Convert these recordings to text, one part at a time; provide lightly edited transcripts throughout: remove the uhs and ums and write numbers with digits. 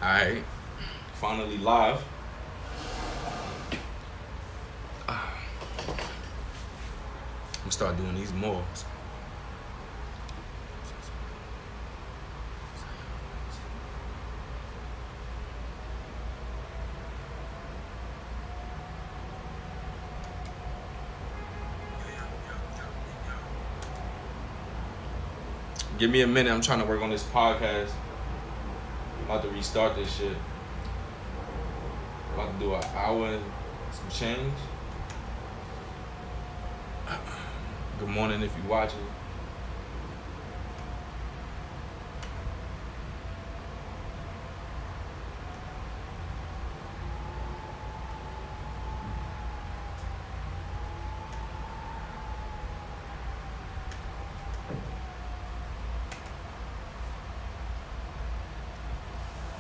Alright, finally live. I'm gonna start doing these more. Give me a minute, I'm trying to work on this podcast. I'm about to restart this shit. About to do an hour and some change. Good morning if you're watching.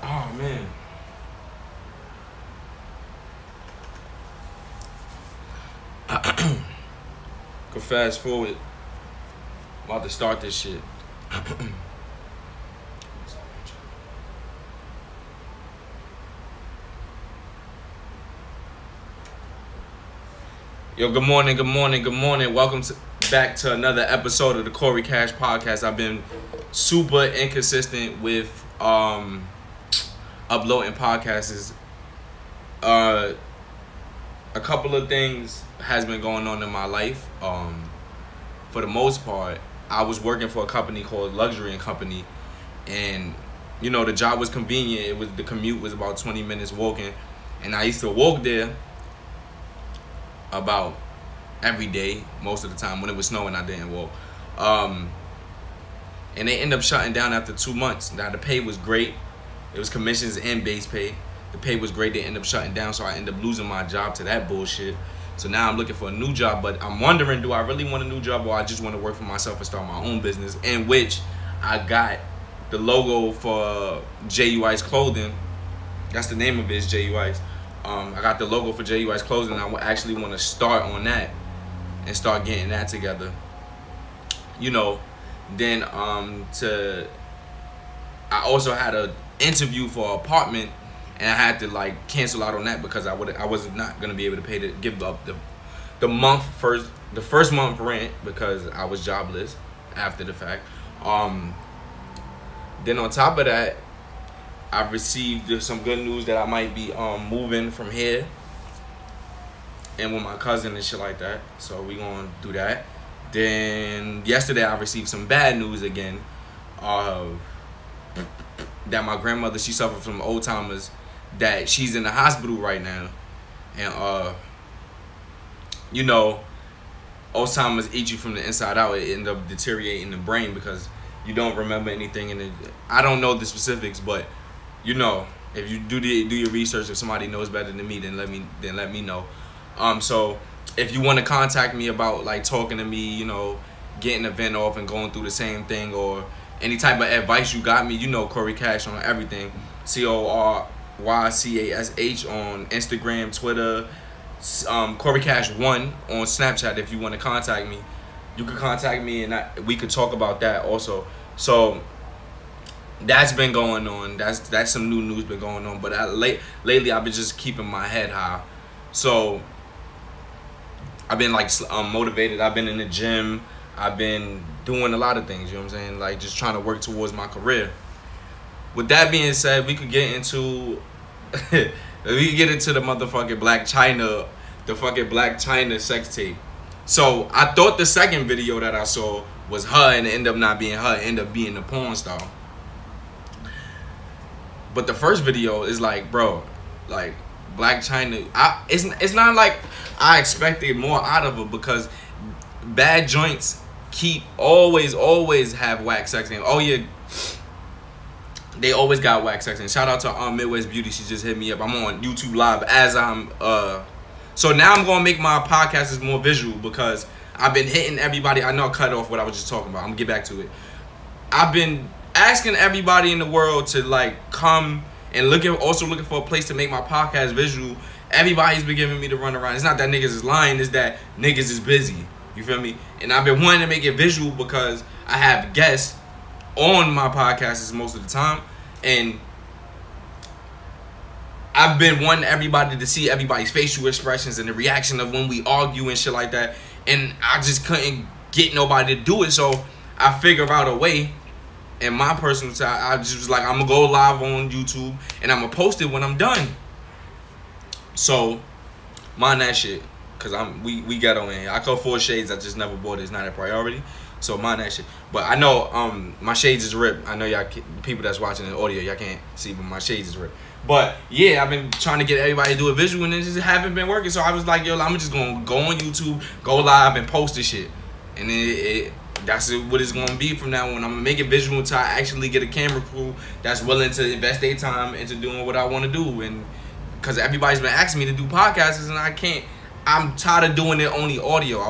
Oh man. Go fast forward. I'm about to start this shit. Yo, good morning, good morning, good morning. Welcome back to another episode of the Corey Cash Podcast. I've been super inconsistent with uploading podcasts. A couple of things has been going on in my life. For the most part, I was working for a company called Luxury & Company, and you know the job was convenient. The commute was about 20 minutes walking, and I used to walk there about every day. Most of the time when it was snowing, I didn't walk. And they ended up shutting down after 2 months. Now the pay was great. It was commissions and base pay. The pay was great. They ended up shutting down, so I ended up losing my job to that bullshit. So now I'm looking for a new job, but I'm wondering, do I really want a new job, or I just want to work for myself and start my own business, in which I got the logo for JUI's Clothing. That's the name of it, is JUI's. I got the logo for JUI's Clothing, and I actually want to start on that and start getting that together. You know, then I also had an interview for an apartment, and I had to like cancel out on that because I was not gonna be able to give up the first month rent because I was jobless after the fact. Then on top of that, I received some good news that I might be moving from here and with my cousin and shit like that. So we gonna do that. Then yesterday I received some bad news again. That my grandmother, she suffered from Alzheimer's, that she's in the hospital right now. And you know, Alzheimer's eats you from the inside out. It ends up deteriorating the brain because you don't remember anything. And I don't know the specifics, but you know, if you do your research, if somebody knows better than me, then let me know. So if you want to contact me about like talking to me, you know, getting a vent off and going through the same thing, or any type of advice you got me, you know, Corey Cash on everything. CORYCASH on Instagram, Twitter, Corey Cash 1 on Snapchat. If you want to contact me, you can contact me, and we could talk about that also. So that's been going on. That's some new news been going on. But lately I've been just keeping my head high. So I've been like motivated. I've been in the gym. I've been doing a lot of things, you know what I'm saying? Like just trying to work towards my career. With that being said, we could get into the motherfucking Blac Chyna, the fucking Blac Chyna sex tape. So I thought the second video that I saw was her, and it ended up not being her. It ended up being the porn star. But the first video is like, bro, like Blac Chyna. It's not like I expected more out of her, because bad joints always have whack sex in. Oh yeah, they always got whack sex in. Shout out to Midwest Beauty. She just hit me up. I'm on YouTube Live as I'm so now I'm gonna make my podcast more visual, because I've been hitting everybody. I know I cut off what I was just talking about. I'm gonna get back to it. I've been asking everybody in the world to like come and looking for a place to make my podcast visual. Everybody's been giving me the runaround. It's not that niggas is lying, it's that niggas is busy. You feel me? And I've been wanting to make it visual because I have guests on my podcasts most of the time. And I've been wanting everybody to see everybody's facial expressions and the reaction of when we argue and shit like that. And I just couldn't get nobody to do it. So I figured out a way. And my personal side, I just was like, I'm going to go live on YouTube. And I'm going to post it when I'm done. So, mind that shit. Because we got on here. I could afford shades. I just never bought it. It's not a priority. So, mind that shit. But I know my shades is ripped. I know y'all, people that's watching the audio, y'all can't see, but my shades is ripped. But yeah, I've been trying to get everybody to do a visual and it just haven't been working. So I was like, yo, I'm just going to go on YouTube, go live and post this shit. And that's what it's going to be from now on. I'm going to make it visual until I actually get a camera crew that's willing to invest their time into doing what I want to do. And because everybody's been asking me to do podcasts and I can't. I'm tired of doing it only audio.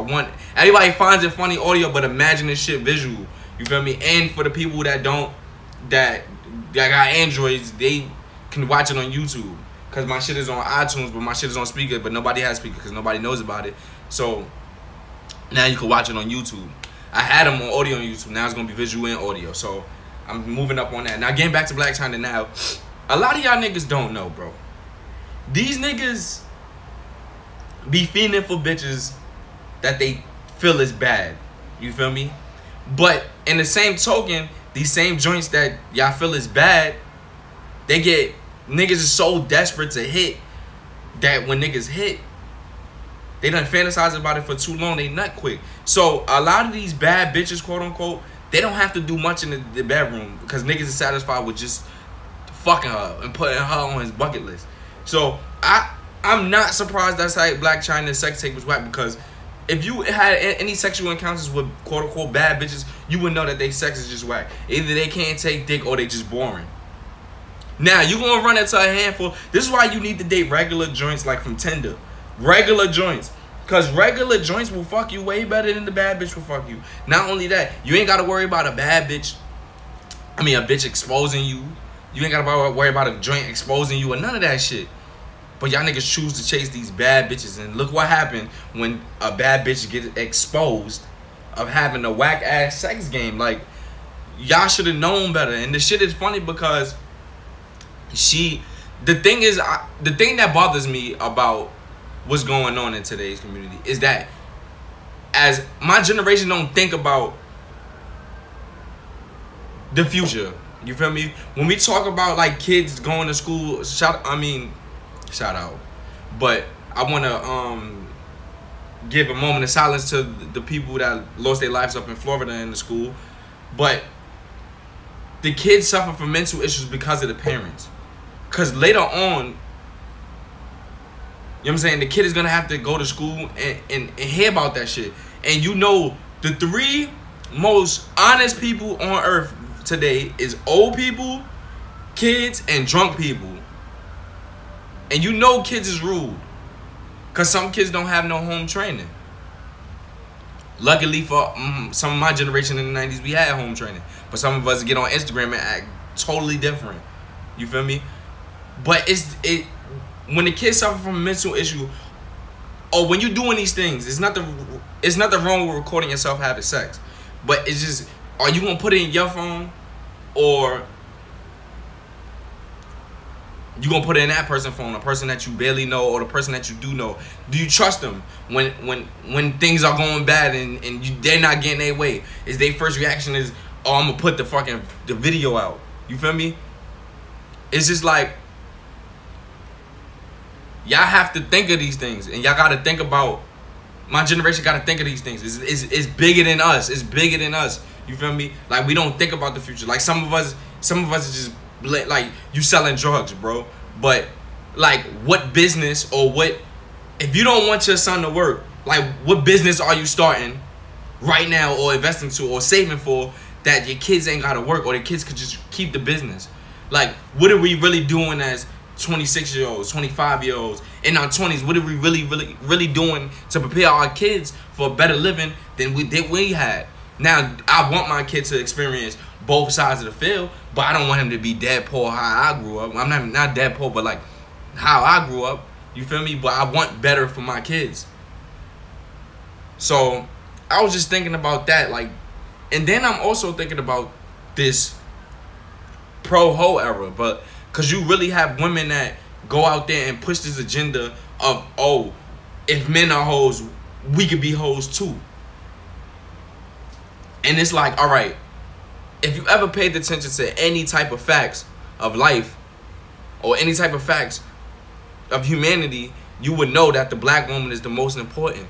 Everybody finds it funny audio, but imagine this shit visual. You feel me? And for the people that got Androids, they can watch it on YouTube. Because my shit is on iTunes, but my shit is on speaker, but nobody has speaker because nobody knows about it. So now you can watch it on YouTube. I had them on audio on YouTube. Now it's going to be visual and audio. So I'm moving up on that. Now getting back to Blac Chyna now. A lot of y'all niggas don't know, bro. These niggas be fiending for bitches that they feel is bad. You feel me? But in the same token, these same joints that y'all feel is bad, they get, niggas is so desperate to hit that when niggas hit, they done fantasize about it for too long, they nut quick. So a lot of these bad bitches, quote unquote, they don't have to do much in the bedroom because niggas is satisfied with just fucking her and putting her on his bucket list. So I'm not surprised that's how Blac Chyna's sex tape was whack, because if you had any sexual encounters with quote unquote bad bitches, you would know that they sex is just whack. Either they can't take dick or they just boring. Now you gonna run into a handful. This is why you need to date regular joints like from Tinder. Regular joints. Cause regular joints will fuck you way better than the bad bitch will fuck you. Not only that, you ain't gotta worry about a bad bitch. A bitch exposing you. You ain't gotta worry about a joint exposing you or none of that shit. But y'all niggas choose to chase these bad bitches. And look what happened when a bad bitch get exposed of having a whack ass sex game. Like, y'all should have known better. And the shit is funny because the thing that bothers me about what's going on in today's community is that as my generation don't think about the future. You feel me? When we talk about like kids going to school, shout out. But I want to give a moment of silence to the people that lost their lives up in Florida in the school. But the kids suffer from mental issues because of the parents. Because later on, you know what I'm saying, the kid is going to have to go to school and hear about that shit. And you know, the 3 most honest people on earth today is old people, kids, and drunk people. And you know kids is rude. Because some kids don't have no home training. Luckily for some of my generation in the 90s, we had home training. But some of us get on Instagram and act totally different. You feel me? But when the kids suffer from a mental issue, or when you're doing these things, it's nothing wrong with recording yourself having sex. But it's just, are you going to put it in your phone, or you gonna put it in that person's phone, a person that you barely know or the person that you do know? Do you trust them when things are going bad and they're not getting their way? Is their first reaction is, oh, I'm gonna put the video out? You feel me? It's just like, y'all have to think of these things, and y'all gotta think about, my generation gotta think of these things. It's bigger than us. It's bigger than us. You feel me? Like, we don't think about the future. Like, some of us is just like, you selling drugs, bro. But like, what business, or what, if you don't want your son to work, like, what business are you starting right now or investing to or saving for that your kids ain't gotta work, or the kids could just keep the business? Like, what are we really doing as 26-year-olds, 25-year-olds, in our 20s? What are we really doing to prepare our kids for a better living than we had? Now, I want my kid to experience both sides of the field, but I don't want him to be dead poor how I grew up. I'm not dead poor, but like how I grew up. You feel me? But I want better for my kids. So I was just thinking about that, like, and then I'm also thinking about this pro-ho era, but because you really have women that go out there and push this agenda of, oh, if men are hoes, we could be hoes too. And it's like, all right, if you ever paid attention to any type of facts of life or any type of facts of humanity, you would know that the black woman is the most important.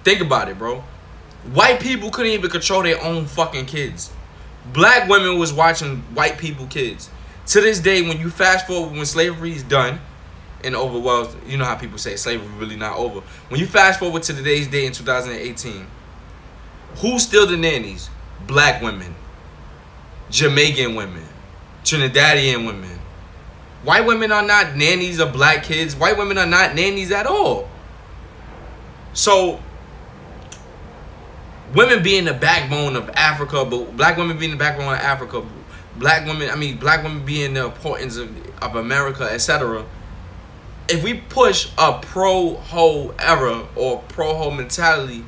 Think about it, bro. White people couldn't even control their own fucking kids. Black women was watching white people kids. To this day, when you fast forward, when slavery is done and over, well, you know how people say slavery really not over. When you fast forward to today's day in 2018, who's still the nannies? Black women, Jamaican women, Trinidadian women. White women are not nannies of black kids. White women are not nannies at all. So, women being the backbone of Africa, but black women being the backbone of Africa, black women being the importance of America, etc. If we push a pro-hoe era or pro-hoe mentality,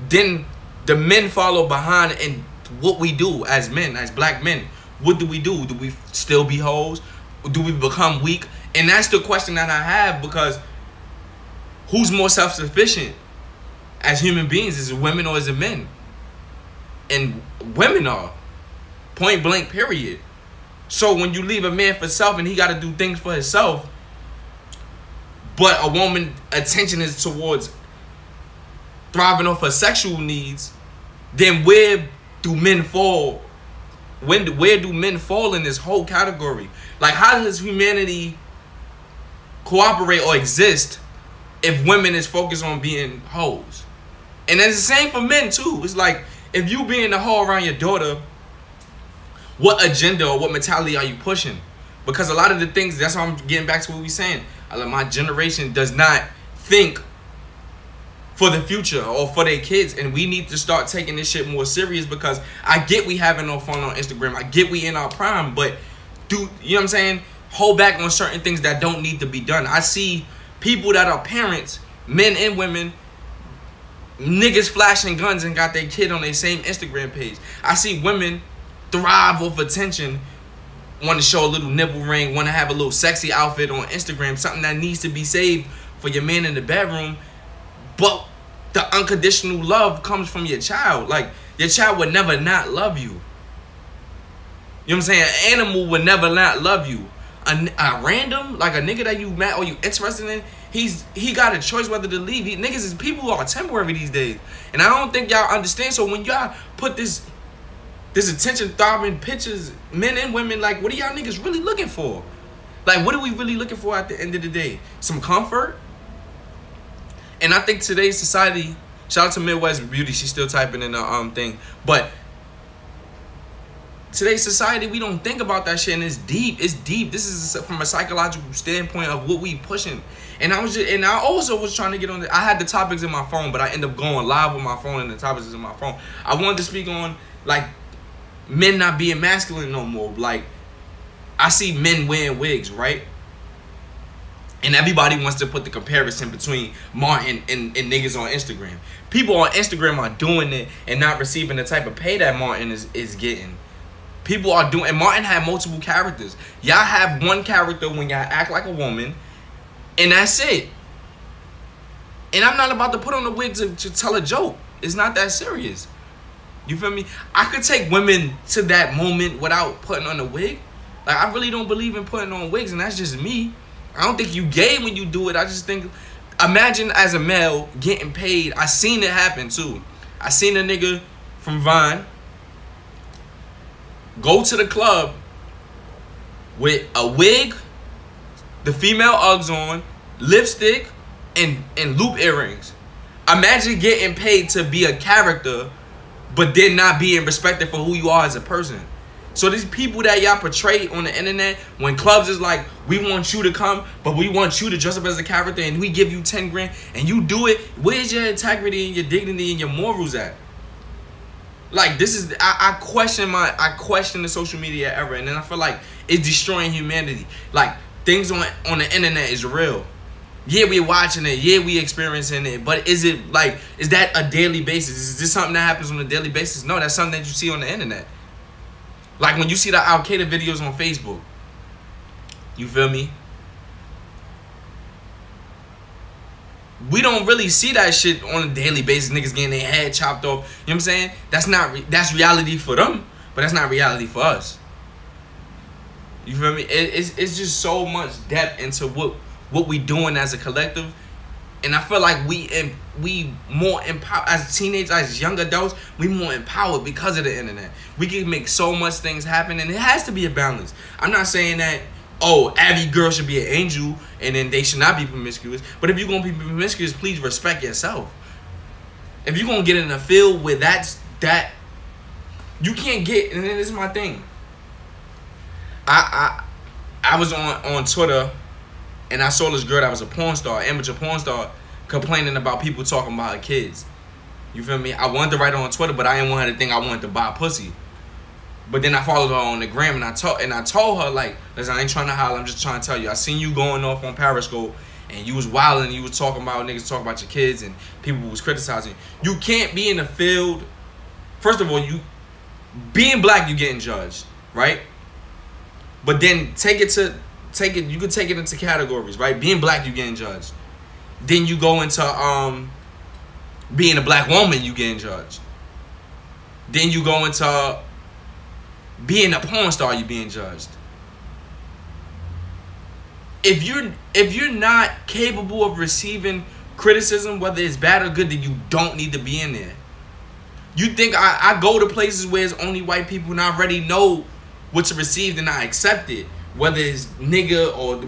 then the men follow behind in what we do as men, as black men. What do we do? Do we still be hoes? Do we become weak? And that's the question that I have, because who's more self-sufficient as human beings? Is it women or is it men? And women are. Point blank, period. So when you leave a man for self and he got to do things for himself, but a woman attention is towards thriving off her sexual needs, then where do men fall? Where do men fall in this whole category? Like, how does humanity cooperate or exist if women is focused on being hoes? And it's the same for men too. It's like, if you being a hoe around your daughter, what agenda or what mentality are you pushing? Because a lot of the things, that's why I'm getting back to what we saying. My generation does not think for the future or for their kids, and we need to start taking this shit more serious, because I get we having no fun on Instagram. I get we in our prime, but you know what I'm saying? Hold back on certain things that don't need to be done. I see people that are parents, men and women, niggas flashing guns and got their kid on their same Instagram page. I see women thrive off attention, want to show a little nipple ring, want to have a little sexy outfit on Instagram, something that needs to be saved for your man in the bedroom. But the unconditional love comes from your child. Like, your child would never not love you. You know what I'm saying? An animal would never not love you. A random, like a nigga that you met or you interested in, he got a choice whether to leave. People are temporary these days. And I don't think y'all understand. So when y'all put this attention-thriving pictures, men and women, like, what are y'all niggas really looking for? Like, what are we really looking for at the end of the day? Some comfort? And I think today's society, shout out to Midwest Beauty, she's still typing in the thing, but today's society, we don't think about that shit, and it's deep. It's deep. This is from a psychological standpoint of what we pushing. And I also was trying to get on I had the topics in my phone, but I ended up going live with my phone, and the topics is in my phone. I wanted to speak on, like, men not being masculine no more. Like, I see men wearing wigs, right? And everybody wants to put the comparison between Martin and niggas on Instagram. People on Instagram are doing it and not receiving the type of pay that Martin is getting. People are doing, and Martin had multiple characters. Y'all have one character when y'all act like a woman, and that's it. And I'm not about to put on a wig to tell a joke. It's not that serious. You feel me? I could take women to that moment without putting on a wig. Like, I really don't believe in putting on wigs, and that's just me. I don't think you gay when you do it. I just think, imagine as a male getting paid. I seen it happen too. I seen a nigga from Vine go to the club with a wig, the female Uggs on, lipstick, and loop earrings. Imagine getting paid to be a character, but then not being respected for who you are as a person. So these people that y'all portray on the internet, when clubs is like, we want you to come, but we want you to dress up as a character, and we give you 10 grand, and you do it, where's your integrity and your dignity and your morals at? Like, this is, I question the social media era, and then I feel like it's destroying humanity. Like, things on the internet is real. Yeah, we're watching it. Yeah, we experiencing it. But is it like, is that a daily basis? Is this something that happens on a daily basis? No, that's something that you see on the internet. Like when you see the Al Qaeda videos on Facebook, you feel me? we don't really see that shit on a daily basis. Niggas getting their head chopped off. You know what I'm saying? That's reality for them, but that's not reality for us. You feel me? It's just so much depth into what we doing as a collective, and I feel like we more empowered as teenagers, as young adults. We more empowered because of the internet. We can make so much things happen, and it has to be a balance. I'm not saying that, oh, every girl should be an angel and then they should not be promiscuous. But if you're going to be promiscuous, please respect yourself. If you're going to get in a field where that you can't get, and then this is my thing. I was on Twitter and I saw this girl that was a porn star, amateur porn star, complaining about people talking about her kids. You feel me? I wanted to write her on Twitter, but I didn't want her to think I wanted to buy pussy. But then I followed her on the gram, and I told her, like, listen, I ain't trying to holler, I'm just trying to tell you, I seen you going off on Periscope, and you was wilding, and you was talking about niggas talking about your kids, and people was criticizing you. You can't be in the field. First of all, you being black, you getting judged, right? But then you could take it into categories, right? Being black, you getting judged. Then you go into being a black woman, you getting judged. Then you go into being a porn star, you being judged. If you're not capable of receiving criticism, whether it's bad or good, then you don't need to be in there. You think I go to places where it's only white people and I already know what to receive, and I accept it. Whether it's nigga or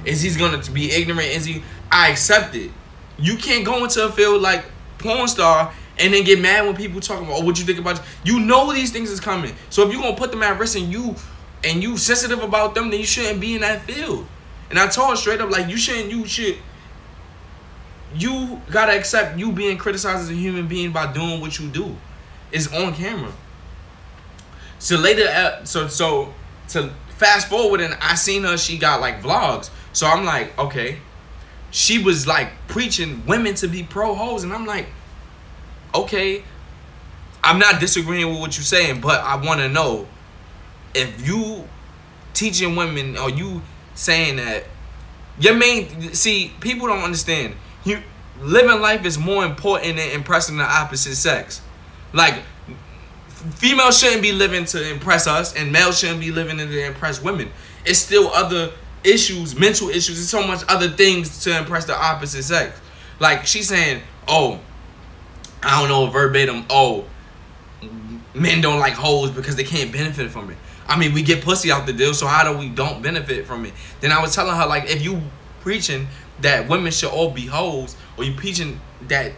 is he gonna be ignorant? I accept it. You can't go into a field like porn star and then get mad when people talking about, oh, what you think about you. You know these things is coming. So if you're gonna put them at risk and you sensitive about them, then you shouldn't be in that field. And I told her straight up, like, you gotta accept you being criticized as a human being by doing what you do. It's on camera. So later, so to fast forward, and I seen her, she got like vlogs. So I'm like, okay. She was like preaching women to be pro hoes, and I'm like, okay, I'm not disagreeing with what you're saying, but I want to know if you teaching women, or you saying that your main, see, people don't understand. Living life is more important than impressing the opposite sex. Like, females shouldn't be living to impress us, and males shouldn't be living to impress women. It's still other issues, mental issues, and so much other things to impress the opposite sex. Like, she's saying, oh, I don't know, verbatim, oh, men don't like hoes because they can't benefit from it. I mean, we get pussy out the deal, so how do we don't benefit from it? Then I was telling her, like, if you preaching that women should all be hoes, or you preaching that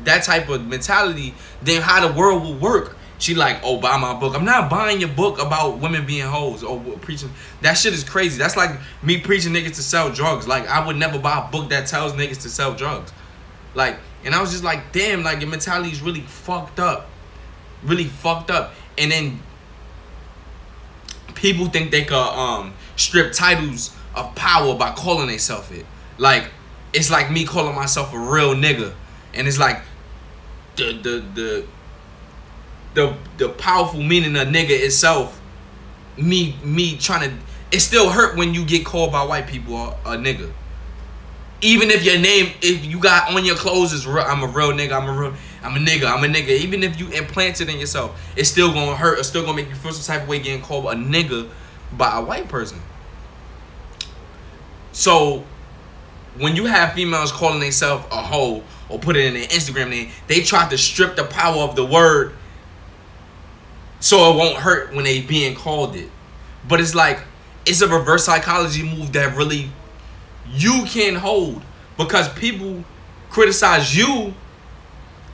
type of mentality, then how the world will work. She like, oh, buy my book. I'm not buying your book about women being hoes or preaching. That shit is crazy. That's like me preaching niggas to sell drugs. Like, I would never buy a book that tells niggas to sell drugs. Like, and I was just like, damn, like, your mentality is really fucked up. Really fucked up. And then people think they could strip titles of power by calling themselves it. Like, it's like me calling myself a real nigga. And it's like the powerful meaning of nigga itself, me trying to, it still hurt when you get called by white people a nigga. Even if your name, if you got on your clothes is real, I'm a real nigga, I'm a nigga. Even if you implant it in yourself, it's still gonna hurt. It's still gonna make you feel some type of way getting called a nigga by a white person. So when you have females calling themselves a hoe or put it in their Instagram name, they try to strip the power of the word so it won't hurt when they being called it. But it's like, it's a reverse psychology move that really you can't hold, because people criticize you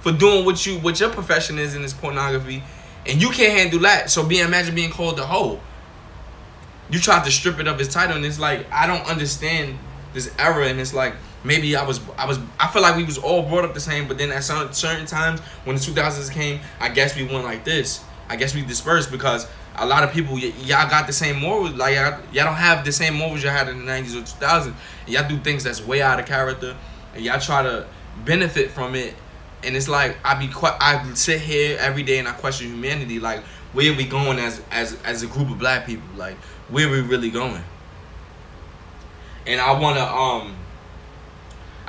for doing what your profession is in this pornography, and you can't handle that. So imagine being called a hoe. You tried to strip it of its title, and it's like, I don't understand this era. And it's like, maybe I feel like we was all brought up the same, but then at certain times when the 2000s came, I guess we went like this. I guess we dispersed, because a lot of people, y'all got the same morals. Like, y'all don't have the same morals you had in the 90s or 2000s. Y'all do things that's way out of character, and y'all try to benefit from it. And it's like, I sit here every day and I question humanity. Like, where are we going as a group of black people? Like, where are we really going? And I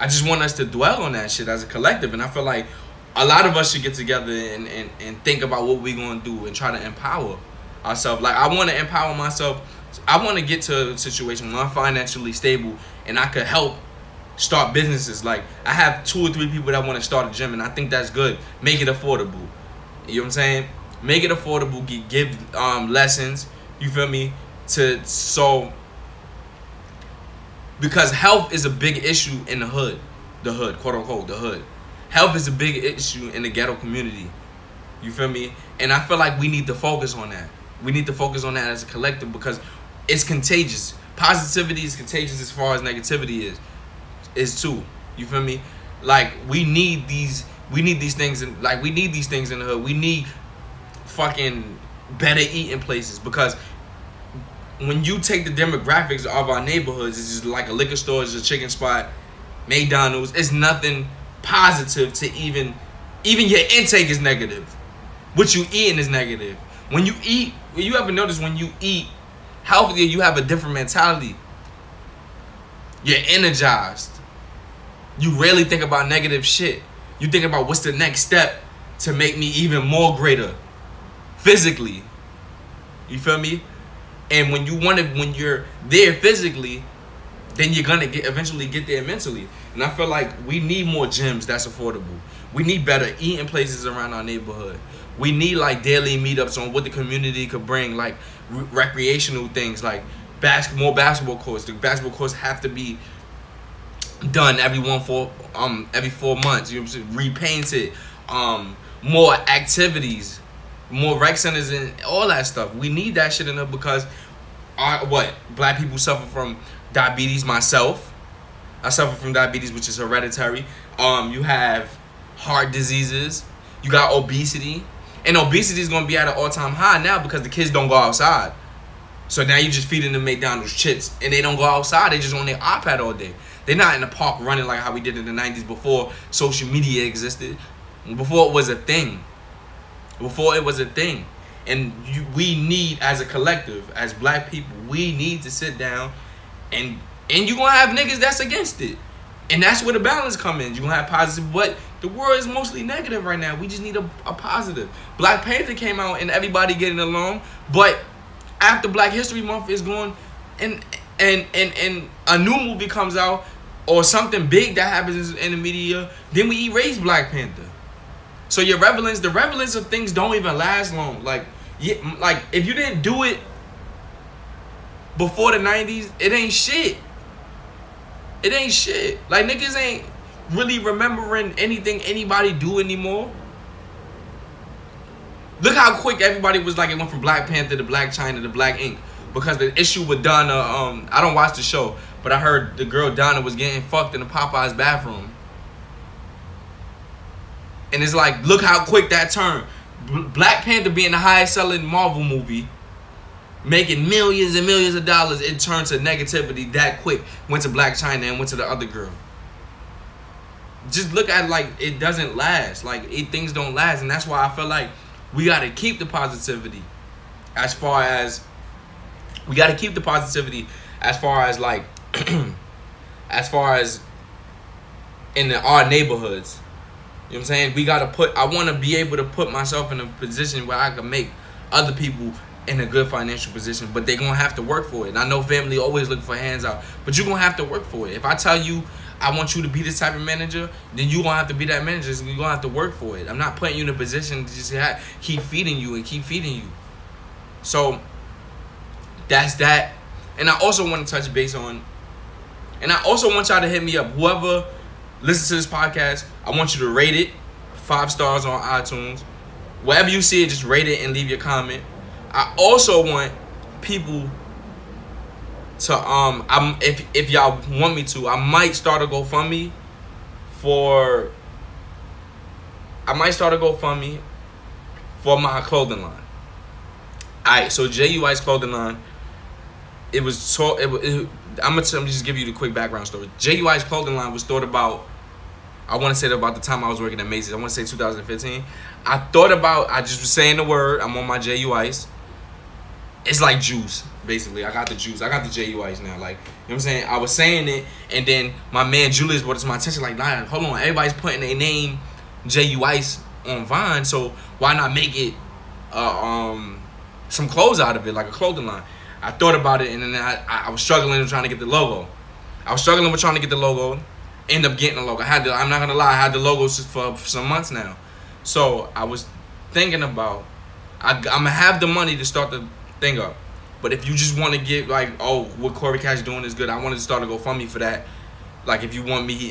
I just want us to dwell on that shit as a collective. And I feel like a lot of us should get together and think about what we're going to do and try to empower ourselves. Like, I want to empower myself. I want to get to a situation where I'm financially stable and I could help start businesses. Like, I have 2 or 3 people that want to start a gym, and I think that's good. Make it affordable. You know what I'm saying? Make it affordable. Give lessons. You feel me? Because health is a big issue in the hood, quote unquote, the hood. Health is a big issue in the ghetto community. You feel me? And I feel like we need to focus on that. We need to focus on that as a collective because it's contagious. Positivity is contagious as far as negativity is too. You feel me? Like, we need these things, and like, we need these things in the hood. We need fucking better eating places, because when you take the demographics of our neighborhoods, it's just like a liquor store, it's a chicken spot, McDonald's. It's nothing positive to even your intake is negative. What you eating is negative. When you eat, you ever notice when you eat healthier, you have a different mentality. You're energized. You rarely think about negative shit. You think about what's the next step to make me even more greater physically. You feel me? And when you're there physically, then you're gonna eventually get there mentally. And I feel like we need more gyms that's affordable. We need better eating places around our neighborhood. We need like daily meetups on what the community could bring, like recreational things, like more basketball courts. The basketball courts have to be done every 4 months. You know what I'm saying? Repainted. More activities. More rec centers and all that stuff. We need that shit in there because black people suffer from diabetes. Myself, I suffer from diabetes, which is hereditary. You have heart diseases. You got obesity, and obesity is gonna be at an all-time high now because the kids don't go outside. So now you're just feeding them McDonald's chips, and they don't go outside. They just on their iPad all day. They're not in the park running like how we did in the 90s before social media existed, before it was a thing. And we need, as a collective, as black people, we need to sit down and you're going to have niggas that's against it. And that's where the balance comes in. You're going to have positive, but the world is mostly negative right now. We just need a positive. Black Panther came out and everybody getting along, but after Black History Month is going and a new movie comes out or something big that happens in the media, then we erase Black Panther. So the relevance of things don't even last long. Like if you didn't do it before the 90s, it ain't shit. It ain't shit. Like, niggas ain't really remembering anything anybody do anymore. Look how quick everybody was like, it went from Black Panther to Black China to Black Ink. Because the issue with Donna, I don't watch the show, but I heard the girl Donna was getting fucked in the Popeyes bathroom. And it's like, look how quick that turned. Black Panther being the highest selling Marvel movie, making millions and millions of dollars, it turned to negativity that quick. Went to Black China and went to the other girl. Just look at, like, it doesn't last. Like, things don't last. And that's why I feel like we got to keep the positivity as far as, like, as far as in our neighborhoods. You know what I'm saying? I want to be able to put myself in a position where I can make other people in a good financial position, but they're going to have to work for it. And I know family always look for hands out, but you're going to have to work for it. If I tell you I want you to be this type of manager, then you're going to have to be that manager. So you're going to have to work for it. I'm not putting you in a position to just keep feeding you and keep feeding you. So that's that. And I also want to touch base on, and I also want y'all to hit me up. Whoever listen to this podcast, I want you to rate it 5 stars on iTunes. Wherever you see it, just rate it and leave your comment. I also want people to if y'all want me to, I might start a GoFundMe for my clothing line. Alright, so JUI's clothing line. I'm just give you the quick background story. JUI's clothing line was thought about, I want to say about the time I was working at Macy's. I want to say 2015. I just was saying the word. I'm on my JUI's. It's like juice. basically. I got the juice. I got the J.U. Ice now. Like, you know what I'm saying? I was saying it, and then my man Julius brought it to my attention. Like, nah, hold on. Everybody's putting their name J.U. Ice on Vine, so why not make it some clothes out of it, like a clothing line? I thought about it, and then I was struggling with trying to get the logo. End up getting the logo. I'm not gonna lie, I had the logos for some months now. So I was thinking about, I'm gonna have the money to start the thing up. But if you just want to get like, oh, what Corey Cash doing is good, I wanted to start a GoFundMe for that. Like, if you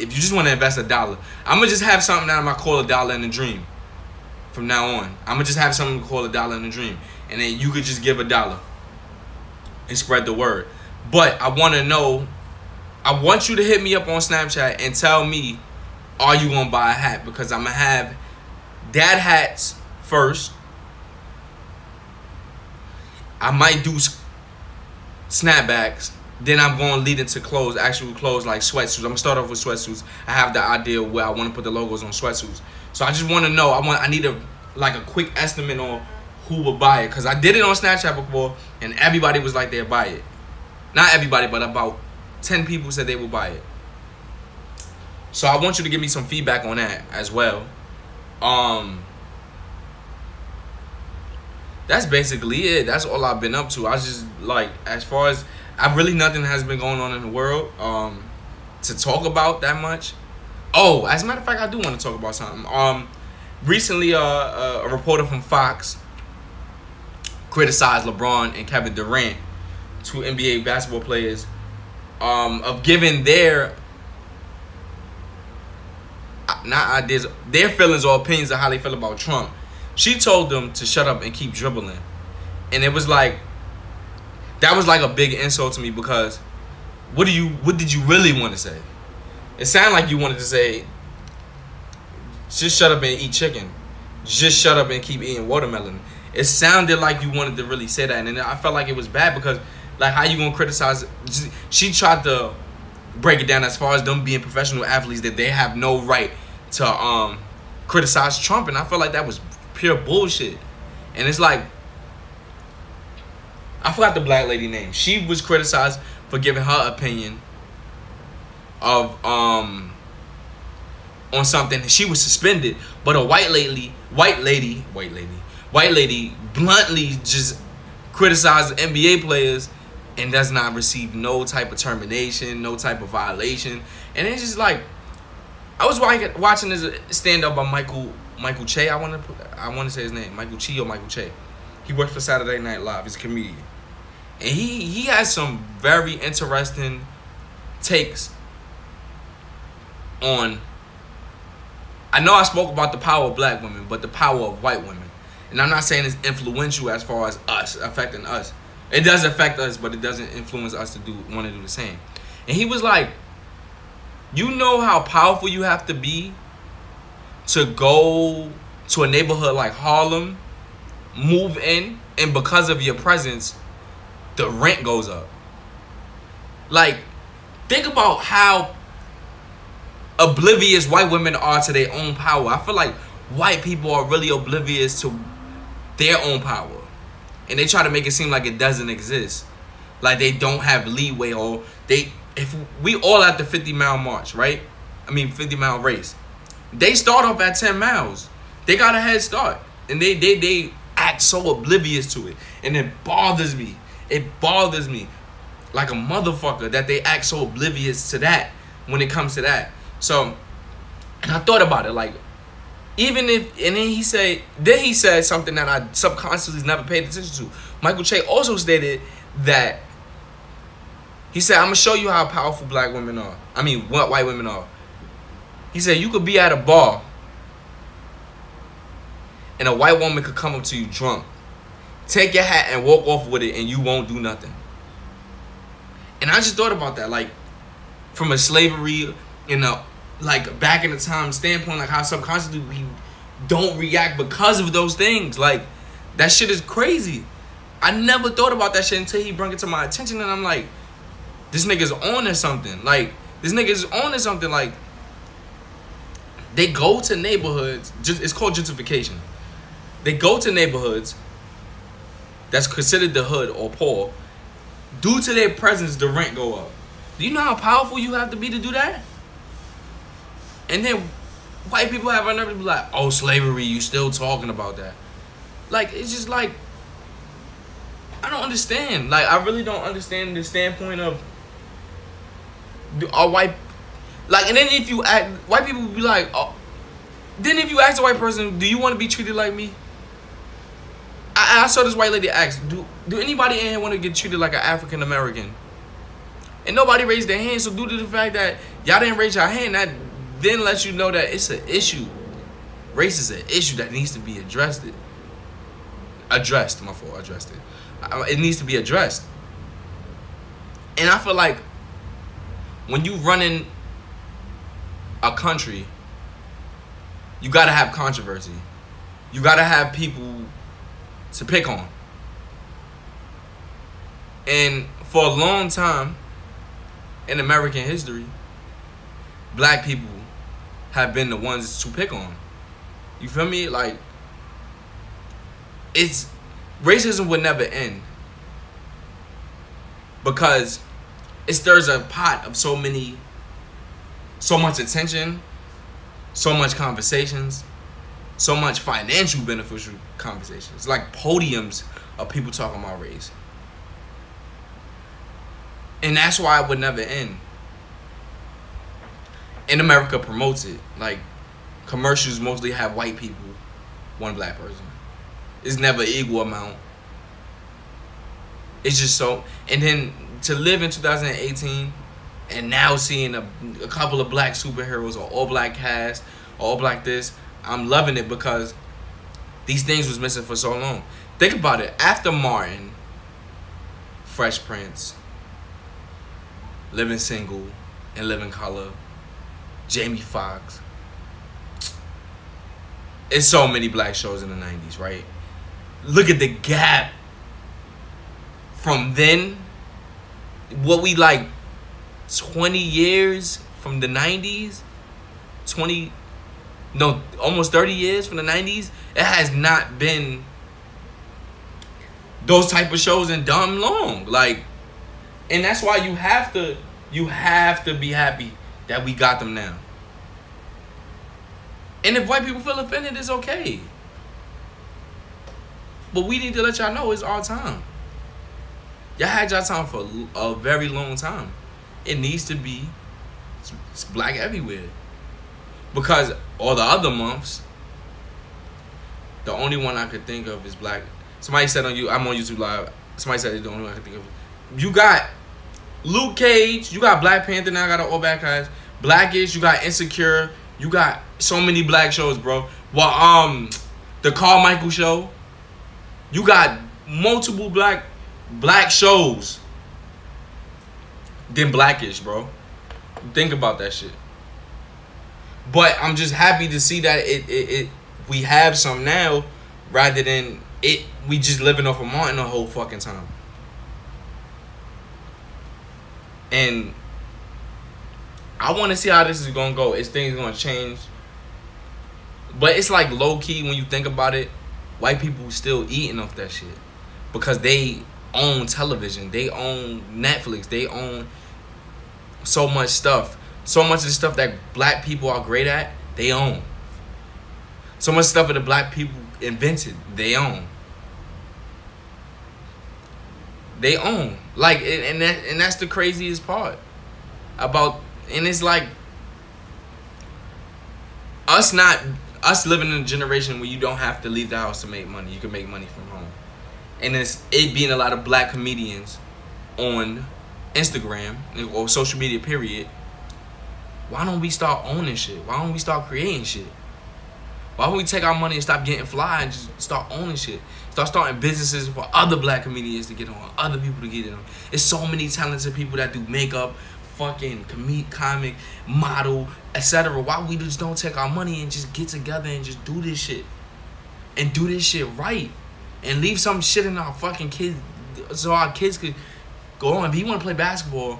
just want to invest $1, I'm gonna just have something that I'm gonna call $1 in a dream. From now on, I'm gonna just have something called $1 in a dream, and then you could just give $1 and spread the word. But I want to know. I want you to hit me up on Snapchat and tell me, are you gonna buy a hat? Because I'm gonna have dad hats first. I might do snapbacks. Then I'm going to lead into clothes, actual clothes like sweatsuits. I'm going to start off with sweatsuits. I have the idea where I want to put the logos on sweatsuits. So I just want to know. I need a quick estimate on who will buy it. Because I did it on Snapchat before, and everybody was like, they'll buy it. Not everybody, but about 10 people said they will buy it. So I want you to give me some feedback on that as well. That's basically it. That's all I've been up to. I was just like, as far as nothing has been going on in the world to talk about that much. Oh, as a matter of fact, I do want to talk about something. Recently, a reporter from Fox criticized LeBron and Kevin Durant, two NBA basketball players, of giving their feelings or opinions of how they feel about Trump. She told them to shut up and keep dribbling. And it was like, that was like a big insult to me, because what did you really want to say? It sounded like you wanted to say, just shut up and eat chicken. Just shut up and keep eating watermelon. It sounded like you wanted to really say that. And I felt like it was bad, because like, how you gonna criticize? She tried to break it down as far as them being professional athletes, that they have no right to criticize Trump. And I felt like that was pure bullshit. And it's like, I forgot the black lady name. She was criticized for giving her opinion of on something. She was suspended, but a white lady bluntly just criticized NBA players and does not receive no type of termination, no type of violation. And it's just like, I was watching this stand up by Michael Che. I want to say his name, Michael Che or Michael Che. He works for Saturday Night Live. He's a comedian. And he has some very interesting takes on, I know I spoke about the power of black women, but the power of white women. And I'm not saying it's influential as far as us, affecting us. It does affect us, but it doesn't influence us to want to do the same. And he was like, you know how powerful you have to be to go to a neighborhood like Harlem, move in, and because of your presence, the rent goes up. Like, think about how oblivious white women are to their own power. I feel like white people are really oblivious to their own power. And they try to make it seem like it doesn't exist. Like they don't have leeway, or if we all at the 50-mile march, right? I mean 50-mile race. They start off at 10 miles. They got a head start. And they act so oblivious to it. And it bothers me. It bothers me like a motherfucker that they act so oblivious to that when it comes to that. So, and I thought about it, like, even if, and then he said something that I subconsciously never paid attention to. Michael Che also stated that, he said, I'm going to show you how powerful black women are. I mean, what white women are. He said, you could be at a bar and a white woman could come up to you drunk, take your hat and walk off with it, and you won't do nothing. And I just thought about that, like, from a slavery, like, back in the time standpoint, like, how subconsciously we don't react because of those things. Like, that shit is crazy. I never thought about that shit until he brought it to my attention, and I'm like, this nigga's on to something. Like, this nigga's on to something. Like, they go to neighborhoods, it's called gentrification. They go to neighborhoods that's considered the hood or poor, due to their presence, the rent go up. Do you know how powerful you have to be to do that? And then white people have another to be like, oh, slavery, you still talking about that. Like, it's just like, I don't understand. Like, I really don't understand the standpoint of are white, like, and then if you act, white people will be like, oh, then if you ask a white person, do you want to be treated like me? I saw this white lady ask, do anybody in here want to get treated like an African American? And nobody raised their hand. So due to the fact that y'all didn't raise your hand, that then lets you know that it's an issue. Race is an issue that needs to be addressed. Addressed it. It needs to be addressed. And I feel like when you running a country, you gotta have controversy. You gotta have people to pick on. And for a long time in American history, black people have been the ones to pick on. You feel me? Like, it's racism would never end because it stirs a pot of so much attention, so much conversations, so much financial beneficial conversations. It's like podiums of people talking about race. And that's why it would never end. And America promotes it. Like, commercials mostly have white people, one black person. It's never equal amount. It's just so. And then to live in 2018 and now seeing a couple of black superheroes or all black cast, all black this, I'm loving it because these things was missing for so long. Think about it. After Martin, Fresh Prince, Living Single, and Living Color, Jamie Foxx. It's so many black shows in the 90s, right? Look at the gap from then. What we like 20 years from the 90s? Almost 30 years from the 90s. It has not been those type of shows in dumb long. Like, and that's why you have to be happy that we got them now. And if white people feel offended, it's okay. But we need to let y'all know it's our time. Y'all had y'all time for a very long time. It needs to be, it's black everywhere. Because all the other months, the only one I could think of is black. Somebody said I'm on YouTube Live. Somebody said it's the only one I could think of. You got Luke Cage. You got Black Panther. Now I got an all black cast. Blackish. You got Insecure. You got so many black shows, bro. Well, the Carmichael Show. You got multiple black shows. Then Blackish, bro. Think about that shit. But I'm just happy to see that we have some now, rather than we just living off of Martin the whole fucking time. And I want to see how this is gonna go. Is things gonna change? But it's like low key when you think about it. White people still eating off that shit because they own television, they own Netflix, they own so much stuff. So much of the stuff that black people are great at, they own. So much stuff that the black people invented, they own. They own. Like, and that's the craziest part about. And it's like us living in a generation where you don't have to leave the house to make money. You can make money from home. And it being a lot of black comedians on Instagram or social media, period. Why don't we start owning shit? Why don't we start creating shit? Why don't we take our money and stop getting fly and just start owning shit? Start starting businesses for other black comedians to get on, other people to get on. There's so many talented people that do makeup, fucking comic, model, etc. Why we just don't take our money and just get together and just do this shit? And do this shit right. And leave some shit in our fucking kids so our kids could go on. If you want to play basketball,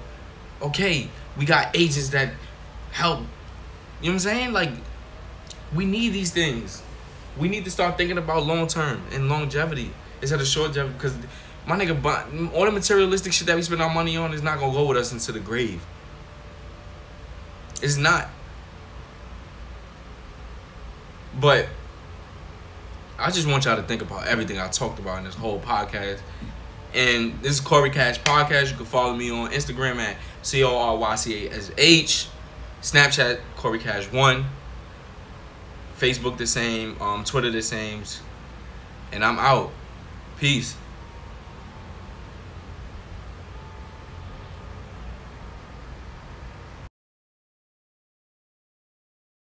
okay, we got agents that help. You know what I'm saying? Like, we need these things. We need to start thinking about long term and longevity instead of short term, because My nigga, but all the materialistic shit that we spend our money on is not gonna go with us into the grave. It's not. But I just want y'all to think about everything I talked about in this whole podcast. And this is Corey Cash Podcast. You can follow me on Instagram at CORYCASH, Snapchat Corey Cash 1, Facebook the same, Twitter the same. And I'm out. Peace.